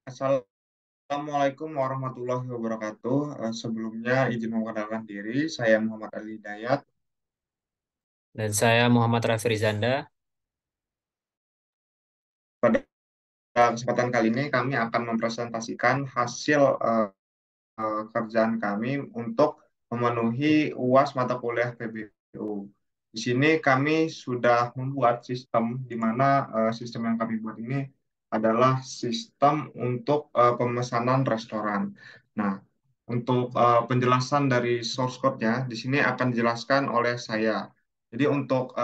Assalamualaikum warahmatullahi wabarakatuh. Sebelumnya izin memperkenalkan diri, saya Muhammad Ali Dayat. Dan saya Muhammad Rafi Rizanda. Pada kesempatan kali ini kami akan mempresentasikan hasil kerjaan kami untuk memenuhi UAS mata kuliah PBU. Di sini kami sudah membuat sistem di mana sistem yang kami buat ini adalah sistem untuk pemesanan restoran. Nah, untuk penjelasan dari source code-nya di sini akan dijelaskan oleh saya. Jadi untuk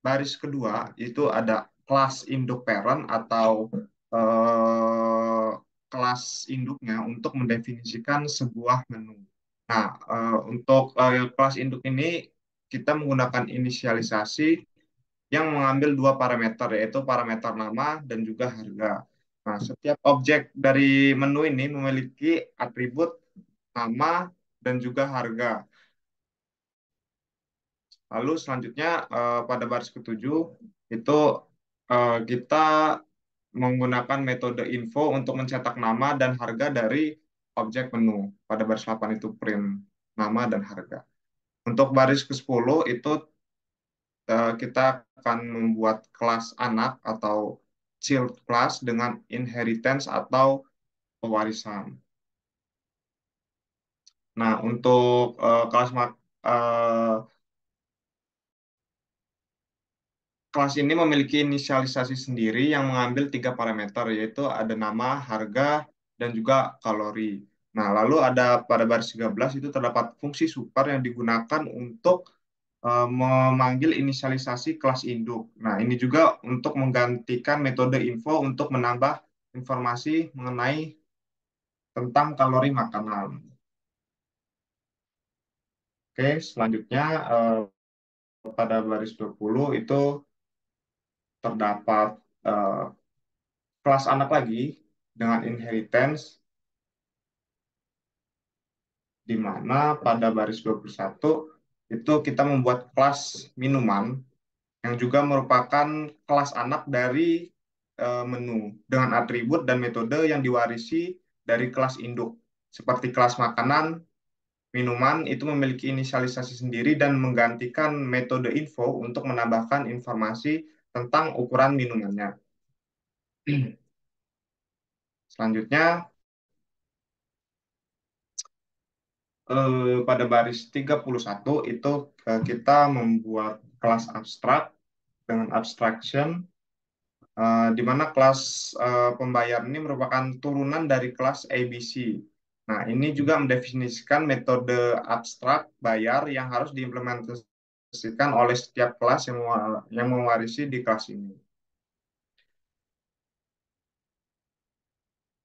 baris kedua itu ada kelas induk parent atau eh, kelas induknya untuk mendefinisikan sebuah menu. Nah, untuk kelas induk ini kita menggunakan inisialisasi yang mengambil dua parameter, yaitu parameter nama dan juga harga. Nah, setiap objek dari menu ini memiliki atribut nama dan juga harga. Lalu selanjutnya pada baris ketujuh itu kita menggunakan metode info untuk mencetak nama dan harga dari objek menu. Pada baris 8 itu print nama dan harga. Untuk baris ke-10 itu kita akan membuat kelas anak atau child class dengan inheritance atau pewarisan. Nah, untuk kelas ini memiliki inisialisasi sendiri yang mengambil tiga parameter, yaitu ada nama, harga, dan juga kalori. Nah, lalu ada pada baris 13 itu terdapat fungsi super yang digunakan untuk memanggil inisialisasi kelas induk. Nah, ini juga untuk menggantikan metode info untuk menambah informasi mengenai tentang kalori makanan. Oke, selanjutnya pada baris 20 itu terdapat eh, kelas anak lagi dengan inheritance, di mana pada baris 21 itu kita membuat kelas minuman yang juga merupakan kelas anak dari menu dengan atribut dan metode yang diwarisi dari kelas induk. Seperti kelas makanan, minuman itu memiliki inisialisasi sendiri dan menggantikan metode info untuk menambahkan informasi tentang ukuran minumannya. Selanjutnya, pada baris 31 itu kita membuat kelas abstrak dengan abstraction, di mana kelas pembayar ini merupakan turunan dari kelas ABC. Nah, ini juga mendefinisikan metode abstrak bayar yang harus diimplementasikan oleh setiap kelas yang mewarisi di kelas ini.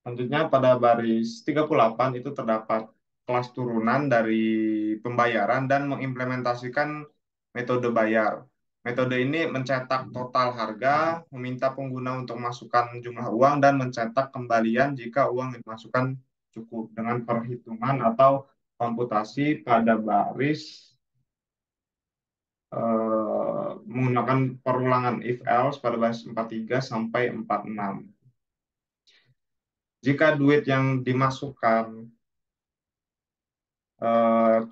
Selanjutnya pada baris 38 itu terdapat kelas turunan dari pembayaran dan mengimplementasikan metode bayar. Metode ini mencetak total harga, meminta pengguna untuk masukkan jumlah uang, dan mencetak kembalian jika uang yang dimasukkan cukup dengan perhitungan atau komputasi pada baris menggunakan perulangan if else pada baris 43 sampai 46. Jika duit yang dimasukkan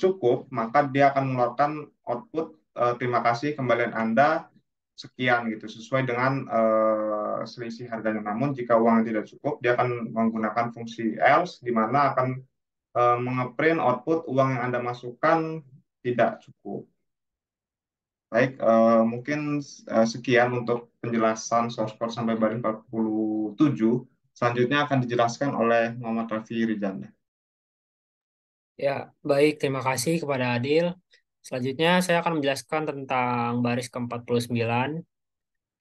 cukup, maka dia akan mengeluarkan output terima kasih kembalian Anda sekian gitu sesuai dengan selisih harganya. Namun jika uang tidak cukup, dia akan menggunakan fungsi else di mana akan mengeprint output uang yang Anda masukkan tidak cukup. Baik, mungkin sekian untuk penjelasan source code sampai baris 47. Selanjutnya akan dijelaskan oleh Muhammad Rafi Rizanda. Ya, baik. Terima kasih kepada Adil. Selanjutnya saya akan menjelaskan tentang baris ke-49,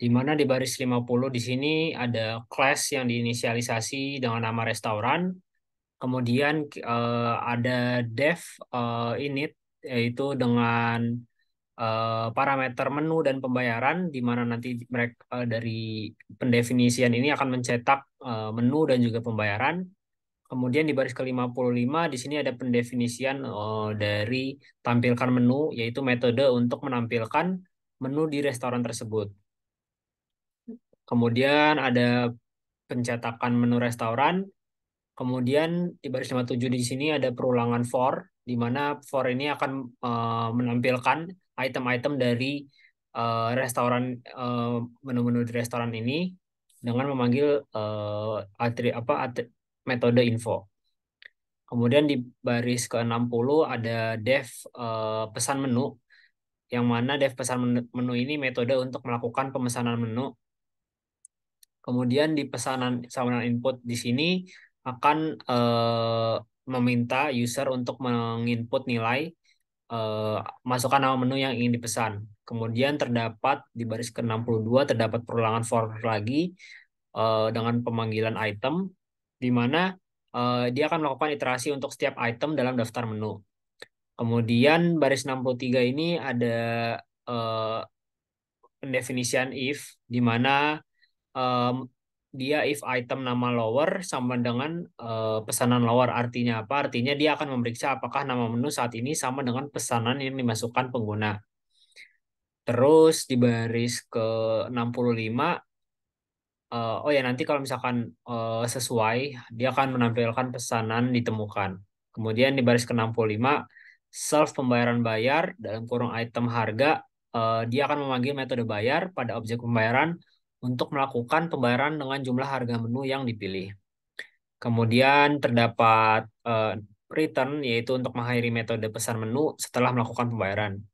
di mana di baris 50 di sini ada class yang diinisialisasi dengan nama restoran. Kemudian ada dev init, yaitu dengan parameter menu dan pembayaran, di mana nanti mereka dari pendefinisian ini akan mencetak menu dan juga pembayaran. Kemudian di baris ke-55 di sini ada pendefinisian dari tampilkan menu, yaitu metode untuk menampilkan menu di restoran tersebut. Kemudian ada pencetakan menu restoran. Kemudian di baris 57 di sini ada perulangan for, di mana for ini akan menampilkan item-item dari restoran, menu-menu di restoran ini dengan memanggil metode info. Kemudian di baris ke-60 ada dev pesan menu, yang mana dev pesan menu ini metode untuk melakukan pemesanan menu. Kemudian di pesanan saluran input di sini akan meminta user untuk menginput nilai, eh, masukkan nama menu yang ingin dipesan. Kemudian terdapat di baris ke-62 terdapat perulangan for lagi dengan pemanggilan item, di mana dia akan melakukan iterasi untuk setiap item dalam daftar menu. Kemudian baris 63 ini ada eh, pendefinisian if, di mana em, dia if item nama lower sama dengan pesanan lower. Artinya apa? Artinya dia akan memeriksa apakah nama menu saat ini sama dengan pesanan yang dimasukkan pengguna. Terus di baris ke-65, oh ya, nanti kalau misalkan sesuai, dia akan menampilkan pesanan ditemukan. Kemudian di baris ke-65, self pembayaran bayar dalam kurung item harga, dia akan memanggil metode bayar pada objek pembayaran untuk melakukan pembayaran dengan jumlah harga menu yang dipilih. Kemudian terdapat return, yaitu untuk mengakhiri metode pesan menu setelah melakukan pembayaran.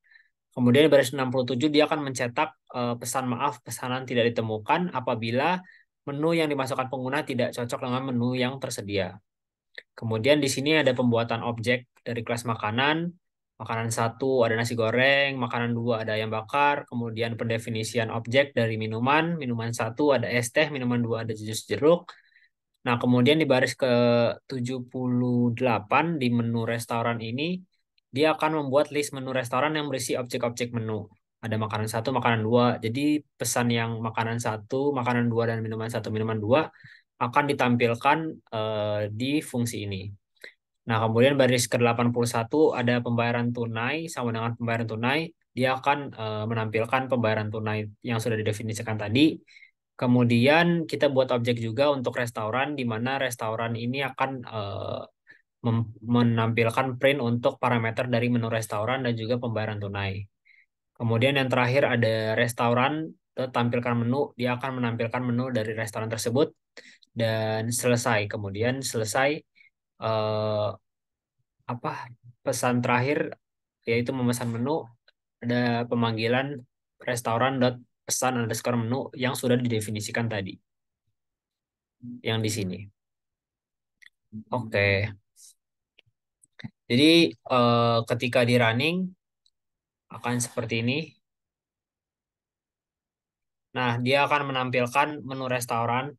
Kemudian di baris 67 dia akan mencetak pesan maaf pesanan tidak ditemukan apabila menu yang dimasukkan pengguna tidak cocok dengan menu yang tersedia. Kemudian di sini ada pembuatan objek dari kelas makanan. Makanan satu ada nasi goreng, makanan dua ada ayam bakar, kemudian pendefinisian objek dari minuman, minuman satu ada es teh, minuman dua ada jus jeruk. Nah, kemudian di baris ke-78 di menu restoran ini, dia akan membuat list menu restoran yang berisi objek-objek menu. Ada makanan satu, makanan dua. Jadi pesan yang makanan satu, makanan dua, dan minuman satu, minuman dua akan ditampilkan di fungsi ini. Nah, kemudian baris ke-81 ada pembayaran tunai sama dengan pembayaran tunai. Dia akan menampilkan pembayaran tunai yang sudah didefinisikan tadi. Kemudian kita buat objek juga untuk restoran, di mana restoran ini akan menampilkan print untuk parameter dari menu restoran dan juga pembayaran tunai. Kemudian yang terakhir ada restoran, tampilkan menu, dia akan menampilkan menu dari restoran tersebut dan selesai. Kemudian selesai, eh, apa pesan terakhir yaitu memesan menu, ada pemanggilan restoran dot pesan underscore menu yang sudah didefinisikan tadi yang di sini. Oke. Jadi ketika di running akan seperti ini. Nah, dia akan menampilkan menu restoran.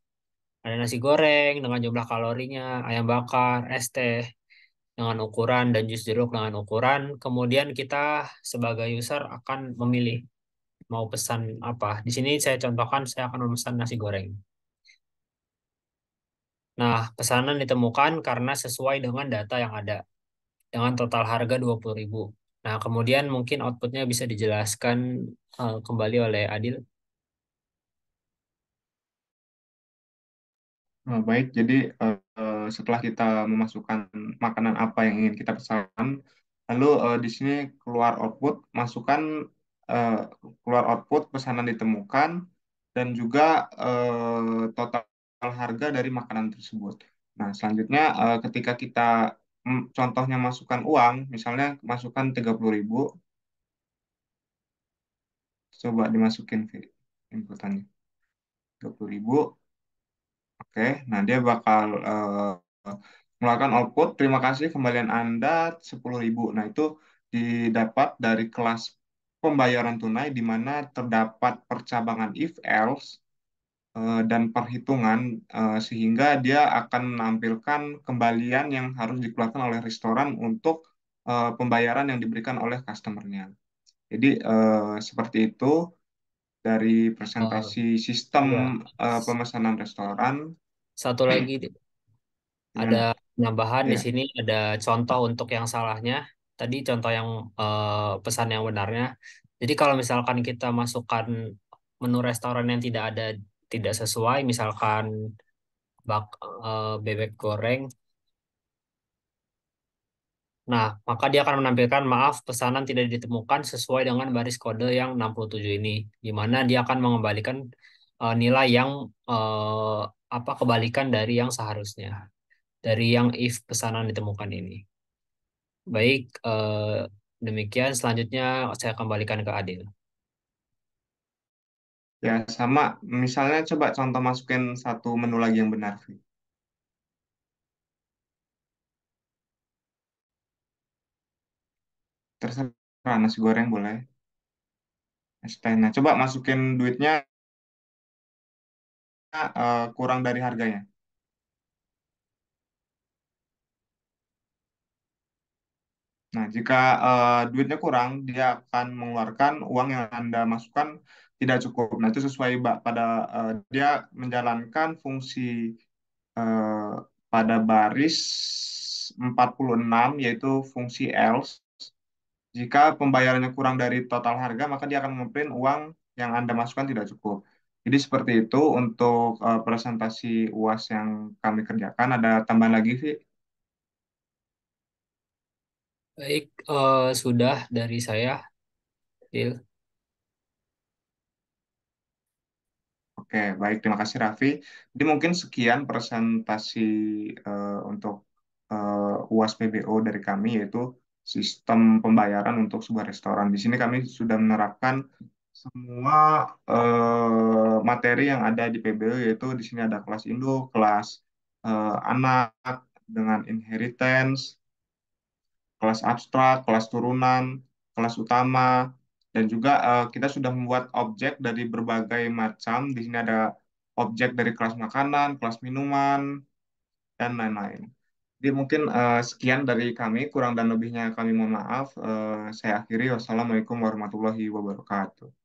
Ada nasi goreng dengan jumlah kalorinya, ayam bakar, es teh dengan ukuran, dan jus jeruk dengan ukuran. Kemudian kita sebagai user akan memilih mau pesan apa. Di sini saya contohkan saya akan memesan nasi goreng. Nah, pesanan ditemukan karena sesuai dengan data yang ada dengan total harga 20.000. Nah, kemudian mungkin outputnya bisa dijelaskan kembali oleh Adil. Baik, jadi setelah kita memasukkan makanan apa yang ingin kita pesan, lalu di sini keluar output, masukkan eh, keluar output pesanan ditemukan dan juga total harga dari makanan tersebut. Nah, selanjutnya ketika kita contohnya masukkan uang, misalnya masukkan 30.000, coba dimasukin inputannya 30.000. Oke, nah dia bakal mengeluarkan output, terima kasih kembalian Anda 10.000. Nah, itu didapat dari kelas pembayaran tunai di mana terdapat percabangan if else dan perhitungan sehingga dia akan menampilkan kembalian yang harus dikeluarkan oleh restoran untuk pembayaran yang diberikan oleh customernya. Jadi seperti itu dari Eh, presentasi sistem ya, pemesanan restoran. satu lagi ada Gimana? penambahan di Ya. sini, ada contoh untuk yang salahnya. Tadi contoh yang pesan yang benarnya. Jadi kalau misalkan kita masukkan menu restoran yang tidak ada, tidak sesuai, misalkan bebek goreng. Nah, maka dia akan menampilkan maaf pesanan tidak ditemukan sesuai dengan baris kode yang 67 ini, di mana dia akan mengembalikan nilai yang eh, apa kebalikan dari yang seharusnya, dari yang if pesanan ditemukan ini. Baik, demikian selanjutnya saya kembalikan ke Adil. Ya, sama. Misalnya coba contoh masukin satu menu lagi yang benar, Vi. Terserah, nasi goreng boleh. Es teh. Nah, coba masukin duitnya kurang dari harganya. Nah, jika duitnya kurang, dia akan mengeluarkan uang yang Anda masukkan tidak cukup. Nah, itu sesuai pada dia menjalankan fungsi eh, pada baris 46, yaitu fungsi else. Jika pembayarannya kurang dari total harga, maka dia akan ngeprint uang yang Anda masukkan tidak cukup. Jadi seperti itu untuk presentasi UAS yang kami kerjakan. Ada tambahan lagi sih? Baik, sudah dari saya, Adil. Oke, baik. Terima kasih Raffi. Jadi mungkin sekian presentasi untuk UAS PBO dari kami, yaitu sistem pembayaran untuk sebuah restoran. Di sini kami sudah menerapkan semua materi yang ada di PBO, yaitu di sini ada kelas induk, kelas anak dengan inheritance, kelas abstrak, kelas turunan, kelas utama, dan juga kita sudah membuat objek dari berbagai macam. Di sini ada objek dari kelas makanan, kelas minuman, dan lain-lain. Jadi mungkin sekian dari kami, kurang dan lebihnya kami mohon maaf. Saya akhiri, wassalamualaikum warahmatullahi wabarakatuh.